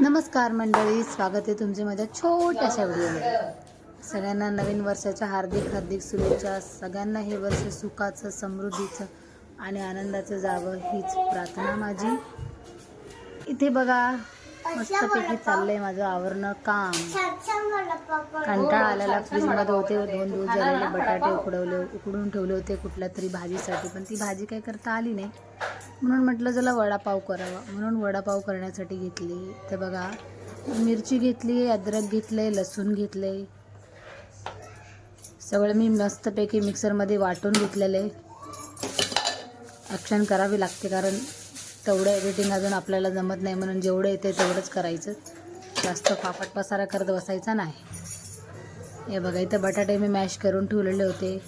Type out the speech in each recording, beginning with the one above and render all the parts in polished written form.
नमस्कार मंडळी, स्वागत आहे तुमचे माझ्या छोट्याशा व्हिडिओमध्ये। सगळ्यांना नवीन वर्षाच्या हार्दिक हार्दिक शुभेच्छा। सगळ्यांना हे वर्ष सुखाचं, समृद्धीचं आणि आनंदाचं जावं हीच प्रार्थना माझी। इथे बघा मस्तपैकी चाललंय माझं आवरणं काम। कंटाळा आलेला फ्रीजमध्ये होते, 2 दिवस झालेले बटाटे उकडून ठेवले होते कुठल्या तरी भाजीसाठी, पण ती भाजी काही करता आली नाही म्हणून म्हटलं चला वडापाव करावा, म्हणून वडापाव करण्यासाठी घेतली। तर बघा मिरची घेतली, अद्रक घेतले, लसूण घेतले, सगळं मी मस्तपैकी मिक्सरमध्ये वाटून घेतलेले। ॲक्शन करावी लागते कारण तेवढं एडिटिंग अजून आपल्याला जमत नाही, म्हणून जेवढं येते तेवढंच करायचं, जास्त फाफट पसारा करत बसायचा नाही। हे बघा इथं बटाटे मी मॅश करून ठेवलेले होते,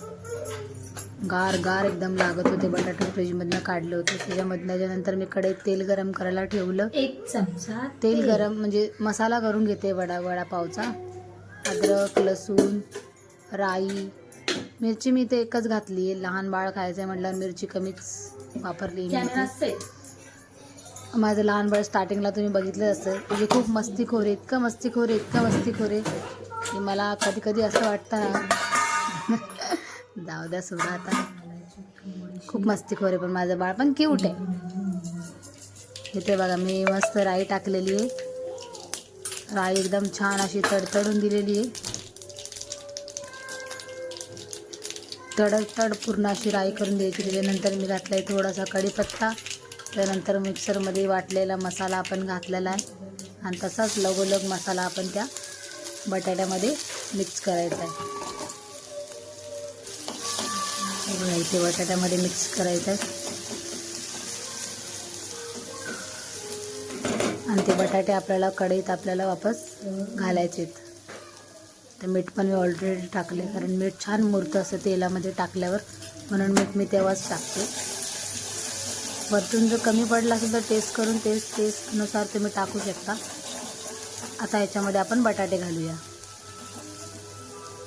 गार गार एकदम लागत होते बटाटे, फ्रीजमधनं काढले होते। त्याच्यानंतर मी कढईत तेल गरम करायला ठेवलं। 1 चमचा तेल गरम म्हणजे मसाला करून घेते वडापावचा। अद्रक, लसूण, राई, मिरची मी इथे एकच घातली आहे, लहान बाळ खायचं आहे म्हटल्यावर मिरची कमीच वापरली मी। माझं लहान बाळ स्टार्टिंगला तुम्ही बघितलं असेल, म्हणजे खूप मस्तीखोर आहे, इतकं मस्तीखोर आहे की मला कधी कधी असं वाटतं ना जाऊ द्या सोडा आता, खूप मस्तीखोर आहे पण माझं बाळ पण क्यूट आहे। इथे बघा मी मस्त राई टाकलेली आहे, राई एकदम छान अशी तडतडून दिलेली आहे, तड पूर्ण अशी राई करून द्यायची। त्याच्यानंतर मी घातला आहे थोडासा कढीपत्ता, त्यानंतर मिक्सरमध्ये वाटलेला मसाला आपण घातलेला आहे आणि तसाच लगोलग मसाला आपण त्या बटाट्यामध्ये मिक्स करायचा आहे। इथे बटाट्यामध्ये मिक्स करायचं आहे आणि ते बटाटे आपल्याला कढईत वापस घालायचे आहेत। तर मीठ पण मी ऑलरेडी टाकले कारण मीठ छान मुरतं असं तेलामध्ये टाकल्यावर, म्हणून मीठ मी तेव्हाच टाकते। वरतून जर कमी पडला असेल तर टेस्ट करून टेस्टनुसार तुम्ही टाकू शकता। आता याच्यामध्ये आपण बटाटे घालूया।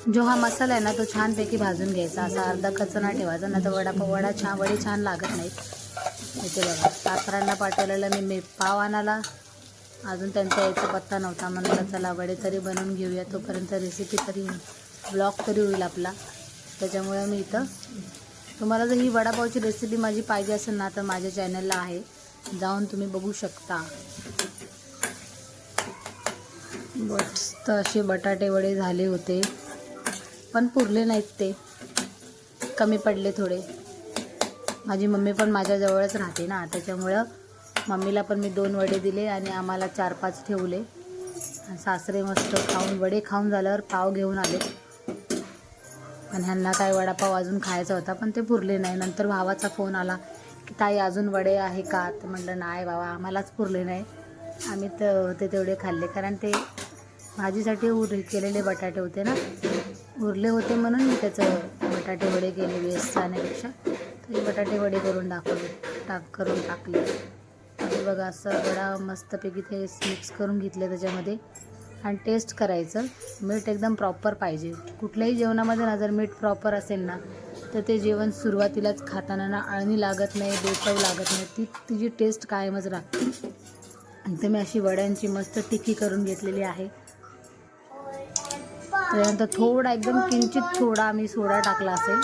जो हा मसाला आहे ना तो छानपैकी भाजून घ्यायचा, असा अर्धा कच्चा नाही ठेवायचा, नाही तर वडे छान लागत नाहीत। इथे बघा सासऱ्यांना पाठवलेलं मी पाव आणायला, अजून त्यांचा यायचा पत्ता नव्हता, म्हणलं चला वडे तरी बनवून घेऊया, तोपर्यंत रेसिपी तरी ब्लॉग तरी होईल आपला। त्याच्यामुळे मी इथं तुम्हाला जर ही वडापावची रेसिपी माझी पाहिजे असेल ना तर माझ्या चॅनलला आहे, जाऊन तुम्ही बघू शकता। मस्त असे बटाटे वडे झाले होते पण पुरले नाहीत, ते कमी पडले थोडे। माझी मम्मी पण माझ्या जवळच राहते ना, त्याच्यामुळं मम्मीला पण मी 2 वडे दिले आणि आम्हाला 4-5 ठेवले। सासरे मस्त वडे खाऊन झाल्यावर पाव घेऊन आले, पण ह्यांना काय वडापाव अजून खायचा होता पण ते पुरले नाही। नंतर भावाचा फोन आला की ताई अजून वडे आहे का, तर म्हटलं नाही बाबा आम्हालाच पुरले नाही, आम्ही तर ते तेवढे खाल्ले कारण ते भाजीसाठी केलेले बटाटे होते ना, उरले होते म्हणून मी त्याचं बटाटे वडे केले वेस्ट जाण्यापेक्षा, तरी बटाटे वडे करून टाकले। आणि बघा असं वडा मस्तपैकी ते मिक्स करून घेतले त्याच्यामध्ये आणि टेस्ट करायचं। मीठ एकदम प्रॉपर पाहिजे कुठल्याही जेवणामध्ये ना, जर मीठ प्रॉपर असेल ना तर ते जेवण सुरुवातीलाच खाताना ना अळणी लागत नाही, बेचव लागत नाही, तिची टेस्ट कायमच राहते। आणि तर मी अशी वड्यांची मस्त टिक्की करून घेतलेली आहे। त्यानंतर थोडा एकदम किंचित थोडा मी सोडा टाकला असेल,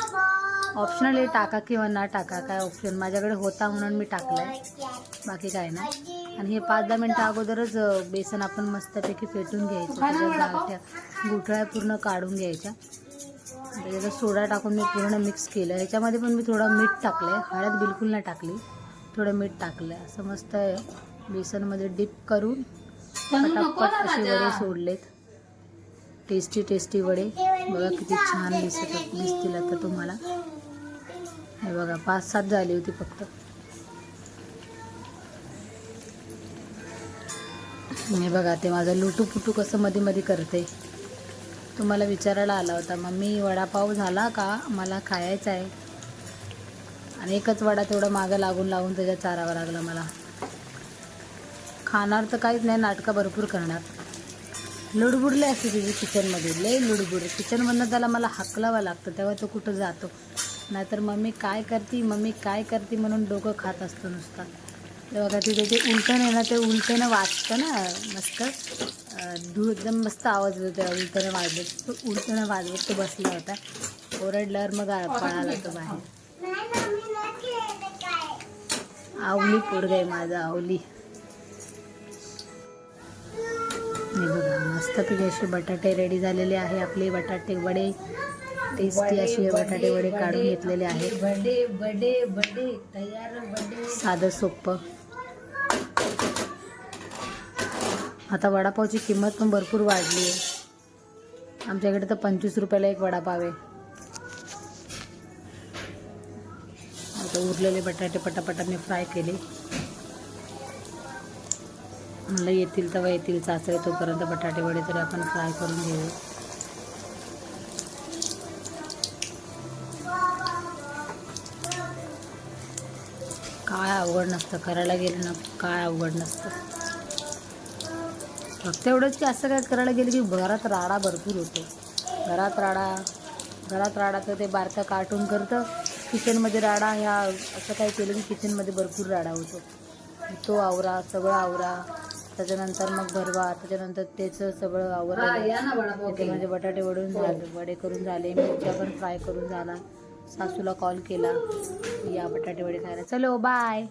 ऑप्शनल आहे, टाका किंवा ना टाका, काय ऑप्शन, माझ्याकडे होता म्हणून मी टाकला आहे, बाकी काय नाही। आणि हे 5-10 मिनटं अगोदरच बेसन आपण मस्तपैकी फेटून घ्यायचं, त्याच्या गुठळ्या पूर्ण काढून घ्यायच्या। त्याच्यात सोडा टाकून मी पूर्ण मिक्स केलं। ह्याच्यामध्ये पण मी थोडं मीठ टाकलं आहे, हळद बिलकुल नाही टाकली, थोडं मीठ टाकलं आहे। असं मस्त बेसनमध्ये डिप करून पटापट असे वडे सोडलेत, टेस्टी वडे। बघा किती छान दिसतील आता तुम्हाला। हे बघा 5-7 झाली होती फक्त। हे बघा ते माझं लुटूपुटू कसं मध्ये करते। तुम्हाला विचारायला आला होता मम्मी वडापाव झाला का, मला खायचा आहे, आणि एकच वडा तेवढा मागं लागून त्याच्या चारावा लागला मला। खाणार तर काहीच नाही, नाटकं भरपूर करणार, लुडबुडले असते तिची किचनमध्ये, लय लुडबुड। किचनमधनं त्याला मला हाकलावं लागतं तेव्हा तो कुठं जातो, नाहीतर मम्मी काय करती म्हणून डोकं खात असतो नुसता। ते बघा तिथे ते उलटण आहे ना, ते उलटणं वाजतं ना मस्त. एकदम मस्त आवाज होतो त्या उलटणं वाजवत. तो उलटणं वाजवत तो बसला होता. ओरडल्यावर मग पळाला तो बाहेर. आवली पोरग आहे माझा, आवली. हे बघा मस्तपैकी असे बटाटे रेडी झालेले आहे. आपले बटाटे वडे टेस्टी असे बटाटे वडे काढून घेतलेले आहेत. साधं सोपं. आता वडापावची किंमत पण भरपूर वाढली आहे. आमच्याकडे तर 25 रुपयाला एक वडापाव आहे. आता उरलेले बटाटे पटापटा मी फ्राय केले. म्हणलं येतील तेव्हा येतील चाचळे, तोपर्यंत बटाटे वडे तरी आपण फ्राय करून घेऊ. काय अवघड नसतं, करायला गेलं ना काय अवघड नसतं. फक्त एवढंच की असं काय करायला गेलं की घरात राडा भरपूर होतो. घरात राडा तर ते बारकं कार्टून करतं. किचनमध्ये राडा, ह्या असं काय केलं की किचनमध्ये भरपूर राडा होतो. तो आवरा, सगळं आवरा, त्याच्यानंतर मग भरवा, त्याच्यानंतर त्याचं सगळं आवरा. ते म्हणजे बटाटे वडे करून झाले. मिरच्या पण फ्राय करून झाला. सासूला कॉल केला, या बटाटे वडे खायला. चलो बाय.